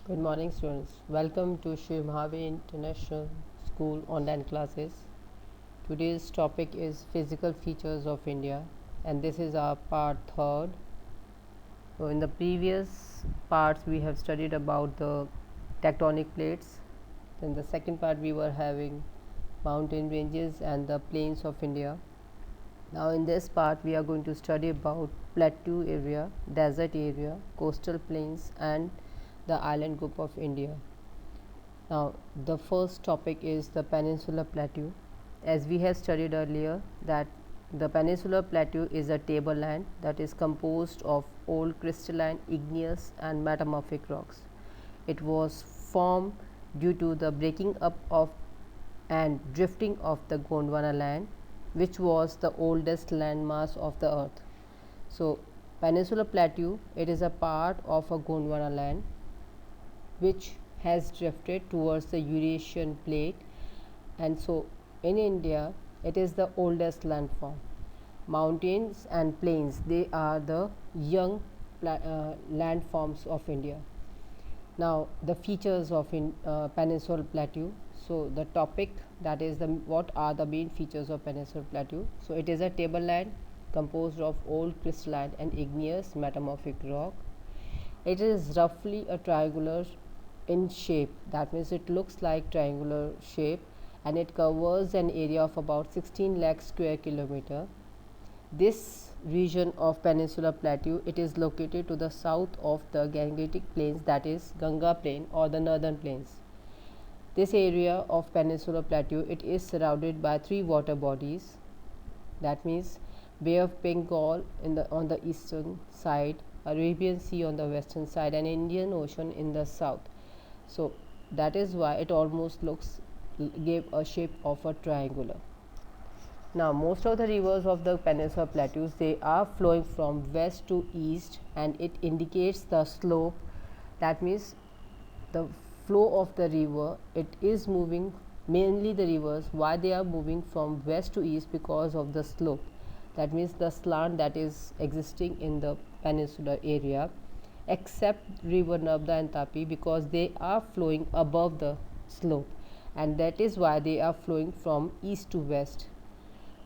Good morning, students. Welcome to Shiv Mahavi International School online classes. Today's topic is physical features of India, and this is our part third. So, in the previous parts, we have studied about the tectonic plates. In the second part, we were having mountain ranges and the plains of India. Now, in this part, we are going to study about plateau area, desert area, coastal plains, and the island group of India. Now, the first topic is the Peninsular Plateau. As we have studied earlier, that the Peninsular Plateau is a tableland that is composed of old crystalline, igneous, and metamorphic rocks. It was formed due to the breaking up of and drifting of the Gondwana land, which was the oldest landmass of the earth. So, Peninsular Plateau, it is a part of a Gondwana land which has drifted towards the Eurasian plate, and so in India it is the oldest landform. Mountains and plains, they are the young landforms of India. Now the features of Peninsular Plateau. So the topic, that is the what are the main features of Peninsular Plateau. So it is a tableland composed of old crystalline and igneous metamorphic rock. It is roughly a triangular in shape, that means it looks like triangular shape, and it covers an area of about 16 lakh square kilometer. This region of Peninsular Plateau, it is located to the south of the Gangetic Plains, that is Ganga Plain or the northern plains. This area of Peninsular Plateau, it is surrounded by three water bodies, that means Bay of Bengal on the eastern side, Arabian Sea on the western side, and Indian Ocean in the south. So that is why it almost gave a shape of a triangular. Now most of the rivers of the Peninsular Plateaus, they are flowing from west to east, and it indicates the slope. That means the flow of the river, it is moving, mainly the rivers, why they are moving from west to east, because of the slope. That means the slant that is existing in the peninsular area, except river Nabda and Tapi, because they are flowing above the slope, and that is why they are flowing from east to west.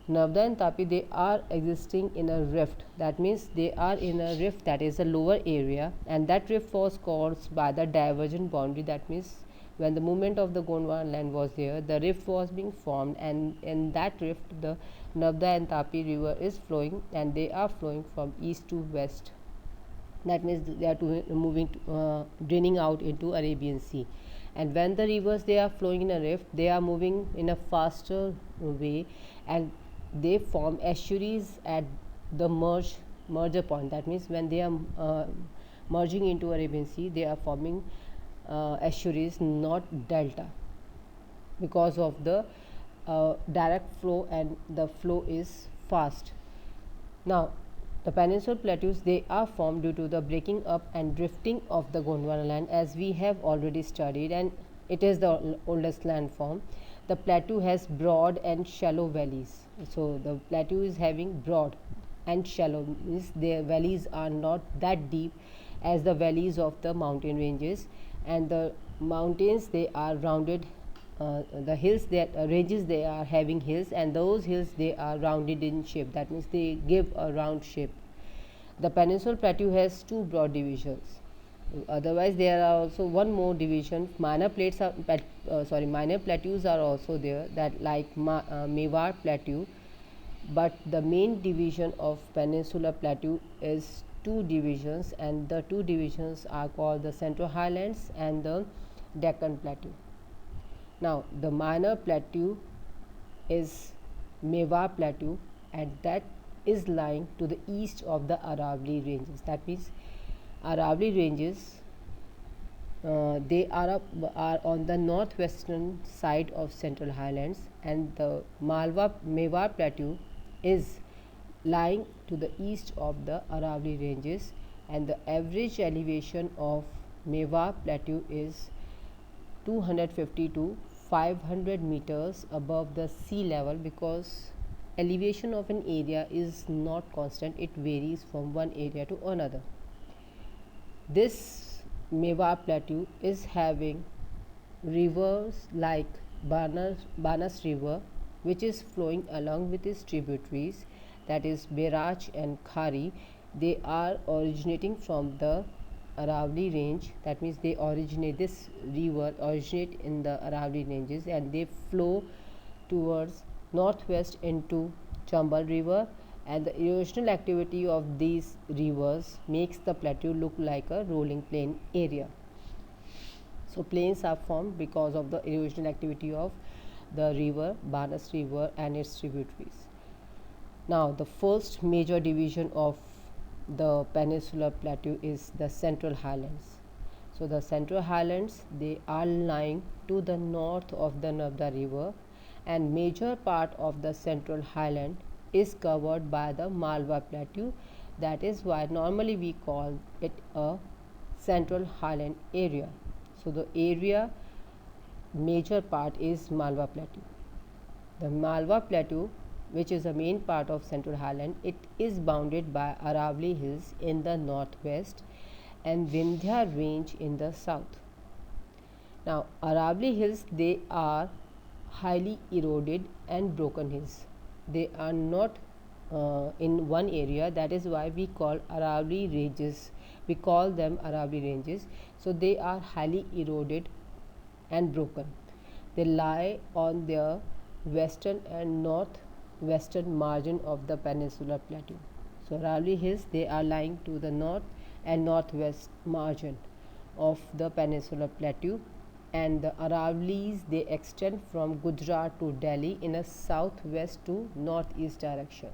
Nabda and Tapi, they are existing in a rift, that means they are in a rift that is a lower area, and that rift was caused by the divergent boundary. That means when the movement of the Gondwana land was there, the rift was being formed, and in that rift the Nabda and Tapi river is flowing, and they are flowing from east to west. That means they are moving draining out into Arabian Sea, and when the rivers, they are flowing in a rift, they are moving in a faster way, and they form estuaries at the merger point. That means when they are merging into Arabian Sea, they are forming estuaries, not delta, because of the direct flow, and the flow is fast. Now the peninsular plateaus, they are formed due to the breaking up and drifting of the Gondwana land, as we have already studied, and it is the oldest landform. The plateau has broad and shallow valleys. So the plateau is having broad and shallow, means their valleys are not that deep as the valleys of the mountain ranges, and the mountains, they are rounded. The hills, that ranges, they are having hills, and those hills, they are rounded in shape. That means they give a round shape. The peninsular plateau has two broad divisions. Otherwise there are also one more division. Minor plateaus are also there, that like Mewar plateau, but the main division of peninsular plateau is two divisions, and the two divisions are called the Central Highlands and the Deccan Plateau. Now the minor plateau is Mewar Plateau, and that is lying to the east of the Aravalli ranges. That means Aravalli ranges, they are on the northwestern side of Central Highlands, and the Mewar Plateau is lying to the east of the Aravalli ranges, and the average elevation of Mewar Plateau is 250 to 500 meters above the sea level, because elevation of an area is not constant, it varies from one area to another. This Mewar Plateau is having rivers like Banas River, which is flowing along with its tributaries, that is Berach and Khari. They are originating from the Aravalli range. That means they originate, this river originate in the Aravalli ranges, and they flow towards northwest into Chambal River, and the erosional activity of these rivers makes the plateau look like a rolling plain area. So plains are formed because of the erosional activity of the river Banas River and its tributaries. Now the first major division of the peninsular plateau is the Central Highlands. So the Central Highlands, they are lying to the north of the Narmada River, and major part of the Central Highland is covered by the Malwa Plateau. That is why normally we call it a Central Highland area. So the area major part is Malwa Plateau. The Malwa Plateau, which is a main part of Central Highland, it is bounded by Aravalli Hills in the northwest and Vindhya Range in the south. Now Aravalli Hills, they are highly eroded and broken hills. They are not in one area. That is why we call Aravalli ranges. We call them Aravalli ranges. So they are highly eroded and broken. They lie on their western and northwestern margin of the peninsular plateau. So Aravalli Hills, they are lying to the north and northwest margin of the peninsular plateau, and the Aravallis, they extend from Gujarat to Delhi in a southwest to northeast direction.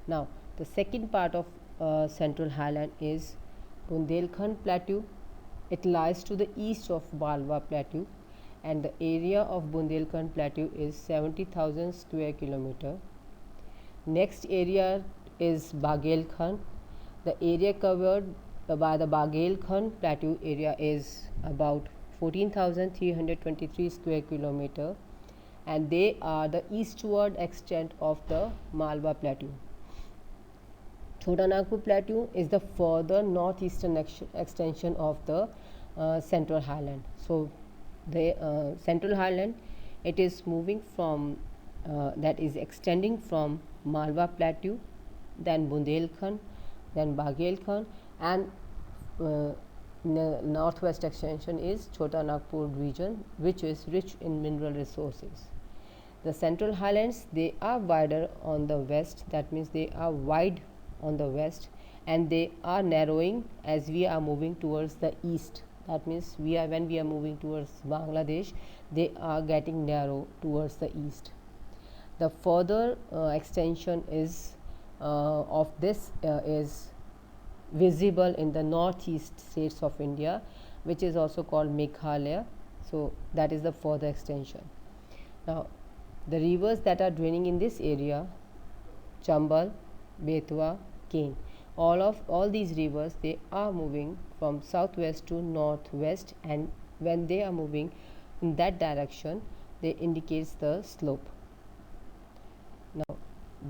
Now the second part of Central Highland is Bundelkhand Plateau. It lies to the east of Malwa Plateau, and the area of Bundelkhand Plateau is 70,000 square kilometer. Next area is Bagelkhand. The area covered by the Bagelkhand Plateau area is about 14,323 square kilometer, and they are the eastward extent of the Malwa Plateau. Chota Nagpur Plateau is the further northeastern extension of the Central Highland. So the Central Highland, it is moving from that is extending from Malwa Plateau, then Bundelkhand, then Bagelkhand, and northwest extension is Chota Nagpur region, which is rich in mineral resources. The Central Highlands, they are wider on the west. That means they are wide on the west, and they are narrowing as we are moving towards the east. That means when we are moving towards Bangladesh, they are getting narrow towards the east. The further extension is of this is visible in the northeast states of India, which is also called Meghalaya. So that is the further extension. Now the rivers that are draining in this area, Chambal, Betwa, Ken, all these rivers, they are moving from southwest to northwest, and when they are moving in that direction, they indicates the slope. Now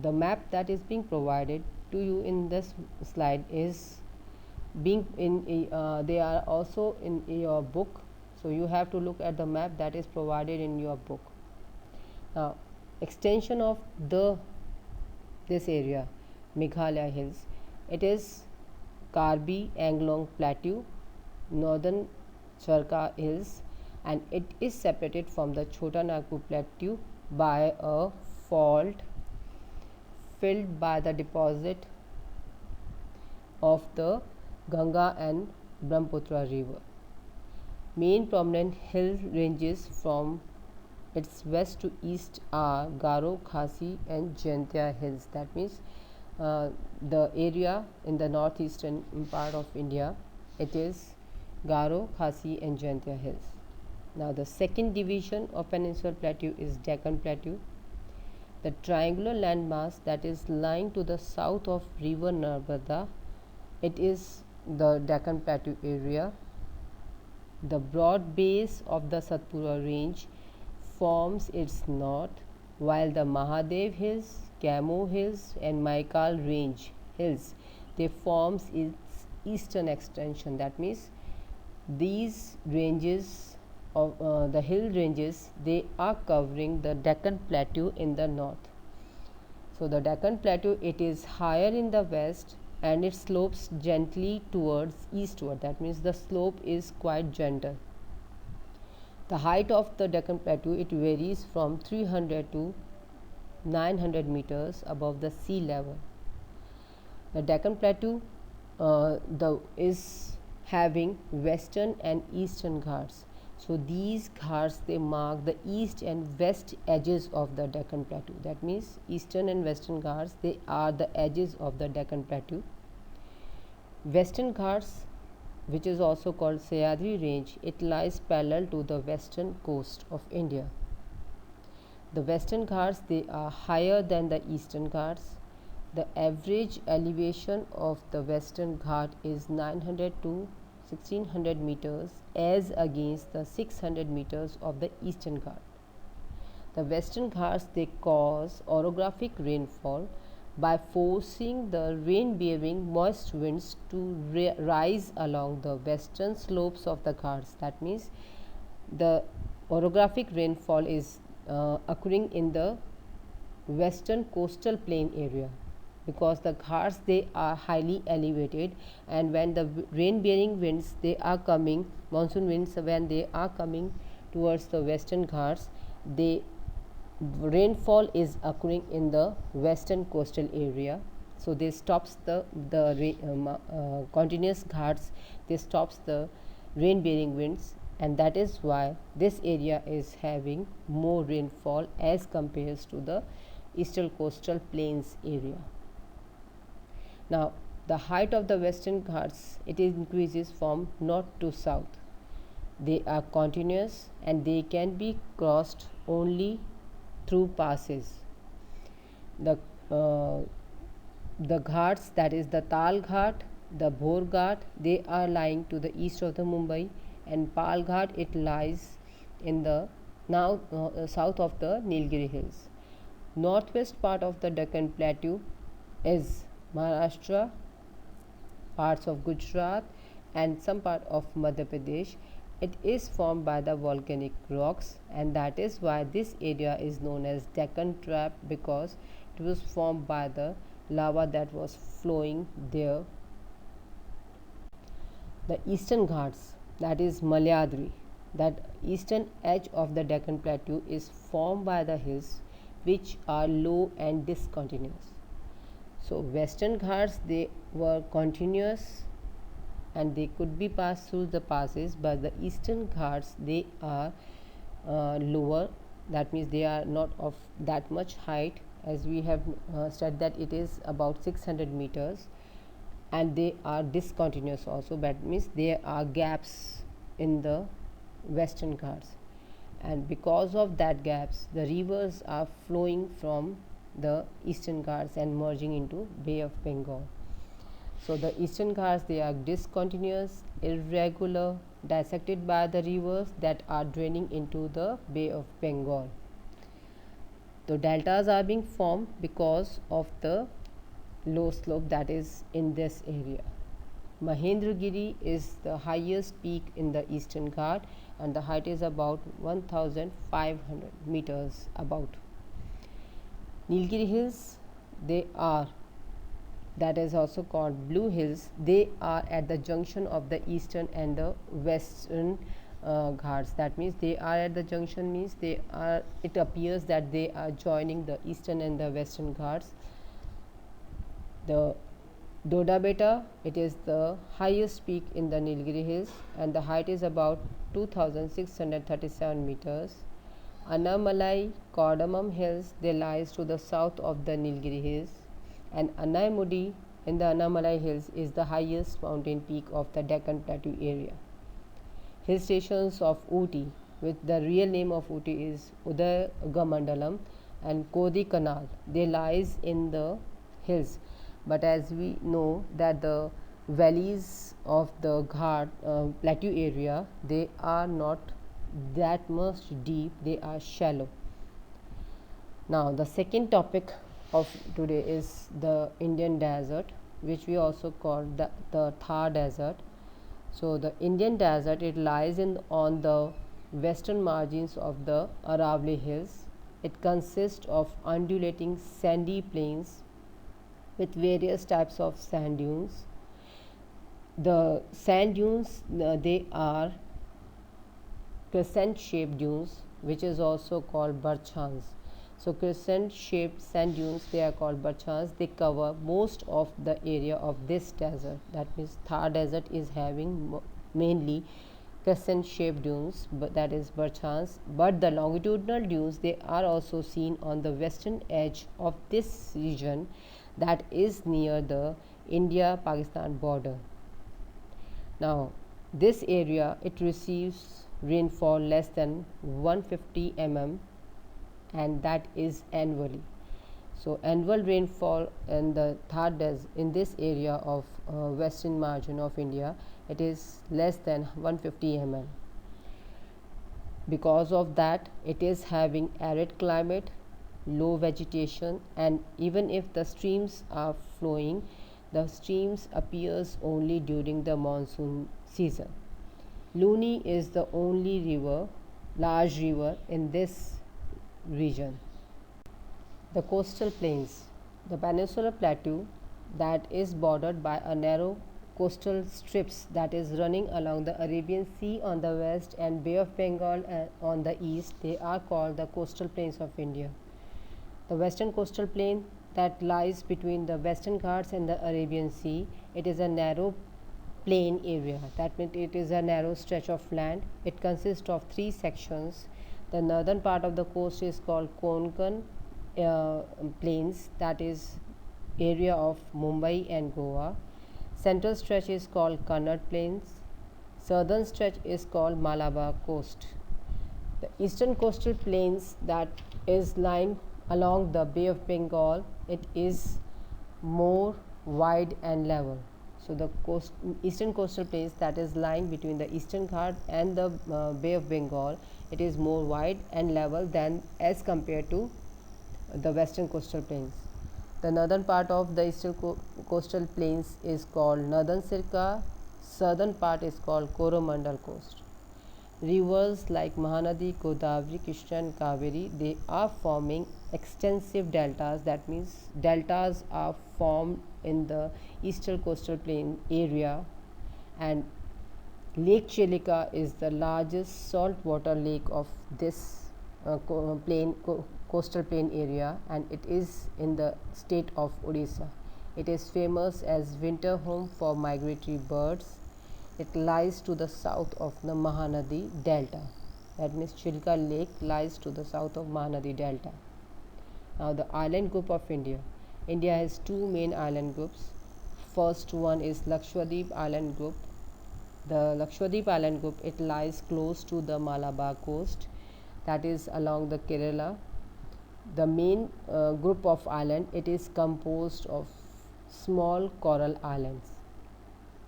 the map that is being provided to you in this slide is being in they are also in your book, so you have to look at the map that is provided in your book. Now extension of this area, Meghalaya Hills, it is Karbi Anglong Plateau, Northern Charkha Hills, and it is separated from the Chota Nagpur Plateau by a fault filled by the deposit of the Ganga and Brahmaputra river. Main prominent hill ranges from its west to east are Garo, Khasi and Jaintia hills. That means the area in the northeastern part of India, it is Garo, Khasi and Jaintia hills. Now the second division of peninsular plateau is Deccan Plateau. The triangular landmass that is lying to the south of river Narmada, it is the Deccan Plateau area. The broad base of the Satpura range forms its north, while the Mahadev Hills, Camo Hills and Maikal range hills, they forms its eastern extension. That means These ranges of the hill ranges, they are covering the Deccan Plateau in the north. So the Deccan Plateau, it is higher in the west and it slopes gently towards eastward. That means the slope is quite gentle. The height of the Deccan Plateau, it varies from 300 to 900 meters above the sea level. The Deccan Plateau is having western and eastern Ghats. So these Ghats, they mark the east and west edges of the Deccan Plateau. That means eastern and western Ghats, they are the edges of the Deccan Plateau. Western Ghats, which is also called Sahyadri Range, it lies parallel to the western coast of India. The western Ghats, they are higher than the eastern Ghats. The average elevation of the western Ghat is 900 to 1600 meters as against the 600 meters of the eastern Ghat. The western Ghats, they cause orographic rainfall by forcing the rain-bearing moist winds to rise along the western slopes of the Ghats. That means the orographic rainfall is occurring in the western coastal plain area, because the Ghats, they are highly elevated, and when the rain bearing winds, they are coming, monsoon winds, when they are coming towards the western Ghats, the rainfall is occurring in the western coastal area. So this stops the continuous Ghats, this stops the rain bearing winds, and that is why this area is having more rainfall as compared to the eastern coastal plains area. Now the height of the western Ghats, it increases from north to south. They are continuous and they can be crossed only through passes. The Ghats, that is the Tal Ghat, the Bhor Ghat, they are lying to the east of the Mumbai, and Pal Ghat, it lies in the south of the Nilgiri Hills. Northwest part of the Deccan Plateau is Maharashtra, parts of Gujarat, and some part of Madhya Pradesh. It is formed by the volcanic rocks, and that is why this area is known as Deccan Trap, because it was formed by the lava that was flowing there. The eastern Ghats, that is Malayadri, that eastern edge of the Deccan Plateau, is formed by the hills which are low and discontinuous. So western Ghats, they were continuous and they could be passed through the passes, but the eastern Ghats, they are lower. That means they are not of that much height, as we have said that it is about 600 meters, and they are discontinuous also. That means there are gaps in the western Ghats, and because of that gaps, the rivers are flowing from the eastern Ghats and merging into Bay of Bengal. So the eastern Ghats, they are discontinuous, irregular, dissected by the rivers that are draining into the Bay of Bengal. The deltas are being formed because of the low slope that is in this area. Mahendragiri is the highest peak in the eastern Ghat, and the height is about 1500 meters about. Nilgiri Hills, they are, that is also called Blue Hills, they are at the junction of the eastern and the western Ghats. That means they are at the junction, means they are, it appears that they are joining the eastern and the western Ghats. The Doda Beta, it is the highest peak in the Nilgiri Hills, and the height is about 2637 meters. Annamalai, Cardamom Hills, they lies to the south of the Nilgiri Hills, and Anaimudi in the Annamalai Hills is the highest mountain peak of the Deccan Plateau area. Hill stations of Ooty, with the real name of Ooty is Udagamandalam and Kodi Canal, they lies in the hills, but as we know that the valleys of the Ghat plateau area, they are not that much deep, they are shallow. Now the second topic of today is the Indian desert, which we also call the Thar desert. So the Indian desert, it lies on the western margins of the Aravalli Hills. It consists of undulating sandy plains with various types of sand dunes. The sand dunes, they are crescent shaped dunes, which is also called barchans. So crescent shaped sand dunes, they are called barchans. They cover most of the area of this desert. That means Thar desert is having mainly crescent shaped dunes, but that is barchans. But the longitudinal dunes, they are also seen on the western edge of this region, that is near the India Pakistan border. Now this area, it receives rainfall less than 150 mm, and that is annually. So annual rainfall in the Thar desert, in this area of western margin of India, it is less than 150 mm. Because of that, it is having arid climate, low vegetation, and even if the streams are flowing, the streams appears only during the monsoon season. Luni is the only large river in this region. The coastal plains. The peninsular plateau, that is bordered by a narrow coastal strips that is running along the Arabian Sea on the west and Bay of Bengal on the east, they are called the coastal plains of India. The western coastal plain, that lies between the Western Ghats and the Arabian Sea, it is a narrow plain area. That means it is a narrow stretch of land. It consists of three sections. The northern part of the coast is called Konkan plains, that is area of Mumbai and Goa. Central stretch is called Kannada plains. Southern stretch is called Malabar coast. The eastern coastal plains, that is lying along the Bay of Bengal, it is more wide and level. So the eastern coastal plains, that is lying between the Eastern Ghat and the Bay of Bengal, it is more wide and level than as compared to the western coastal plains. The northern part of the eastern coastal plains is called Northern Sirka. Southern part is called Coromandel coast. Rivers like Mahanadi, Godavari, Krishna and Kaveri, they are forming extensive deltas. That means deltas are formed in the eastern coastal plain area, and Lake Chilika is the largest saltwater lake of this coastal plain area, and it is in the state of Odisha. It is famous as winter home for migratory birds. It lies to the south of the Mahanadi Delta. That means Chilka Lake lies to the south of Mahanadi Delta. Now the island group of India. India has two main island groups. First one is Lakshadweep Island Group. The Lakshadweep Island Group, it lies close to the Malabar coast, that is along the Kerala. The main group of island, it is composed of small coral islands.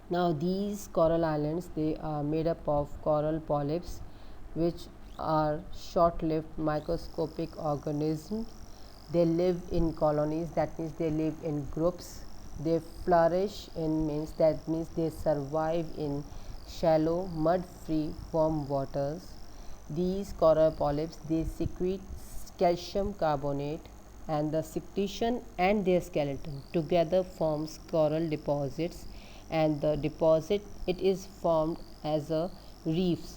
Now these coral islands, they are made up of coral polyps, which are short-lived microscopic organisms. They live in colonies, that means they live in groups. They flourish in that means they survive in shallow mud-free warm waters. These coral polyps, they secrete calcium carbonate, and the secretion and their skeleton together forms coral deposits, and the deposit, it is formed as a reefs,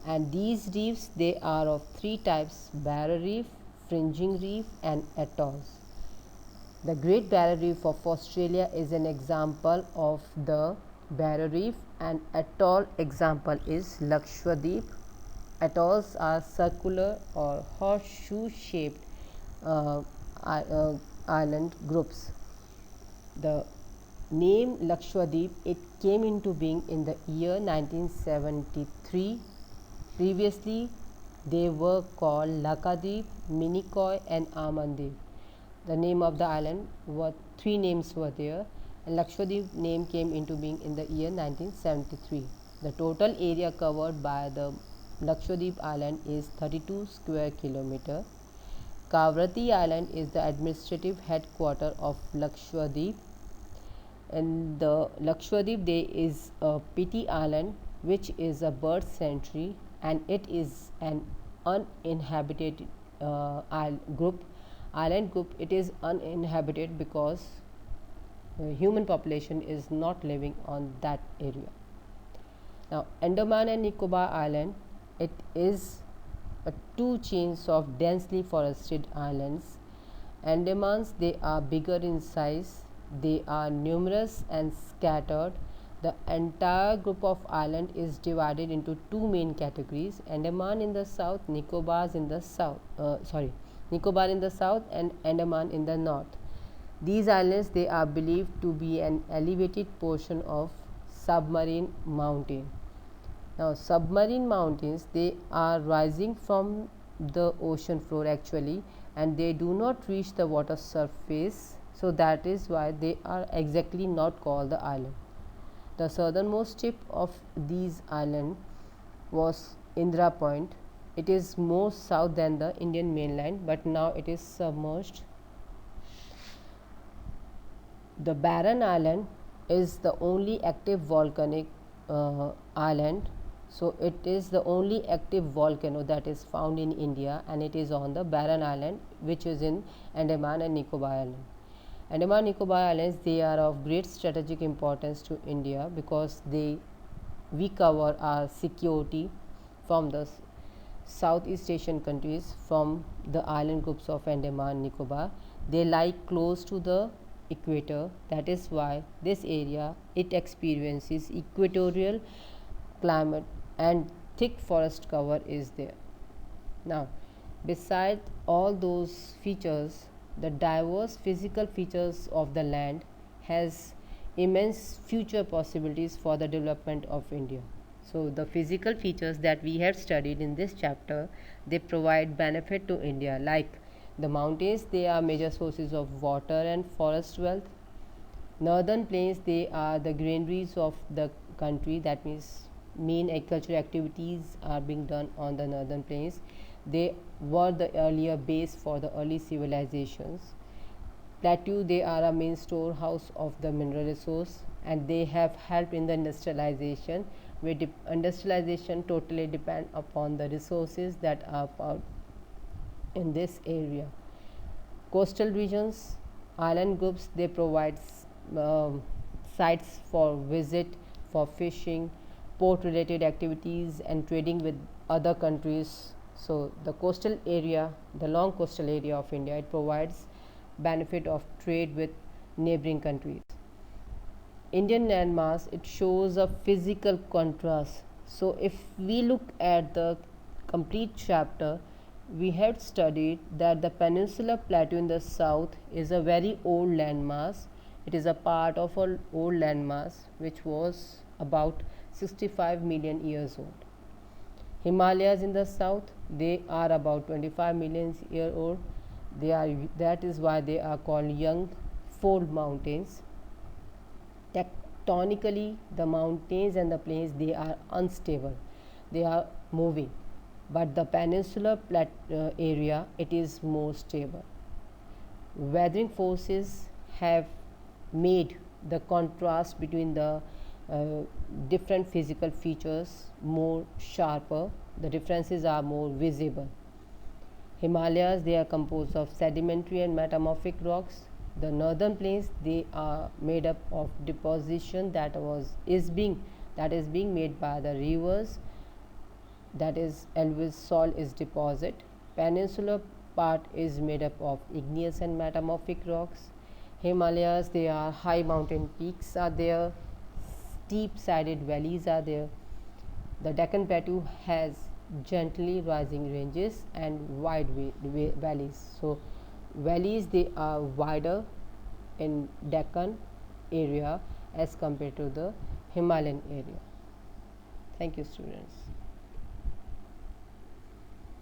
and these reefs, they are of three types: barrier reef, fringing reef and atolls. The Great Barrier Reef of Australia is an example of the barrier reef, and atoll example is Lakshadweep. Atolls are circular or horseshoe shaped island groups. The name Lakshadweep, it came into being in the year 1973. Previously they were called Lakadweep, Minicoy and Amandeep. The name of the island, three names were there, and Lakshadweep name came into being in the year 1973. The total area covered by the Lakshadweep island is 32 square kilometer. Kavrati island is the administrative headquarter of Lakshadweep. And the Lakshadweep, there is a Piti Island, which is a bird sanctuary, and it is an uninhabited island group. It is uninhabited because human population is not living on that area. Now, Andaman and Nicobar Island, it is two chains of densely forested islands. Andamans, they are bigger in size, they are numerous and scattered. The entire group of island is divided into two main categories: Andaman in the south, Nicobar in the south. Nicobar in the south and Andaman in the north. These islands, they are believed to be an elevated portion of submarine mountain. Now, submarine mountains, they are rising from the ocean floor actually, and they do not reach the water surface, so that is why they are exactly not called the island. The southernmost tip of these island was Indra Point. It is more south than the Indian mainland, but now it is submerged. The Barren Island is the only active volcanic island. So, it is the only active volcano that is found in India, and it is on the Barren Island, which is in Andaman and Nicobar Island. Andaman and Nicobar Islands, they are of great strategic importance to India because we cover our security from the Southeast Asian countries from the island groups of Andaman and Nicobar. They lie close to the equator. That is why this area, it experiences equatorial climate and thick forest cover is there. Now, beside all those features, the diverse physical features of the land has immense future possibilities for the development of India. So, the physical features that we have studied in this chapter, they provide benefit to India, like the mountains, they are major sources of water and forest wealth. Northern plains, they are the granaries of the country. That means main agricultural activities are being done on the northern plains. They were the earlier base for the early civilizations. Plateau, they are a main storehouse of the mineral resource, and they have helped in the industrialization, where industrialization totally depend upon the resources that are found in this area. Coastal regions, island groups, they provide sites for visit, for fishing, port related activities, and trading with other countries. So, the coastal area, the long coastal area of India, it provides benefit of trade with neighboring countries. Indian landmass, it shows a physical contrast. So, if we look at the complete chapter, we had studied that the peninsular plateau in the south is a very old landmass. It is a part of an old landmass which was about 65 million years old. Himalayas in the south, they are about 25 million years old. That is why they are called young fold mountains. Tectonically, the mountains and the plains, they are unstable, they are moving, but the peninsular area, it is more stable. Weathering forces have made the contrast between the different physical features more sharper. The differences are more visible. Himalayas, they are composed of sedimentary and metamorphic rocks. The northern plains, they are made up of deposition that is being made by the rivers. That is, alluvial soil is deposit. Peninsular part is made up of igneous and metamorphic rocks. Himalayas, they are high mountain peaks are there, steep sided valleys are there. The Deccan Plateau has gently rising ranges and wide valleys. So, valleys, they are wider in Deccan area as compared to the Himalayan area. Thank you, students.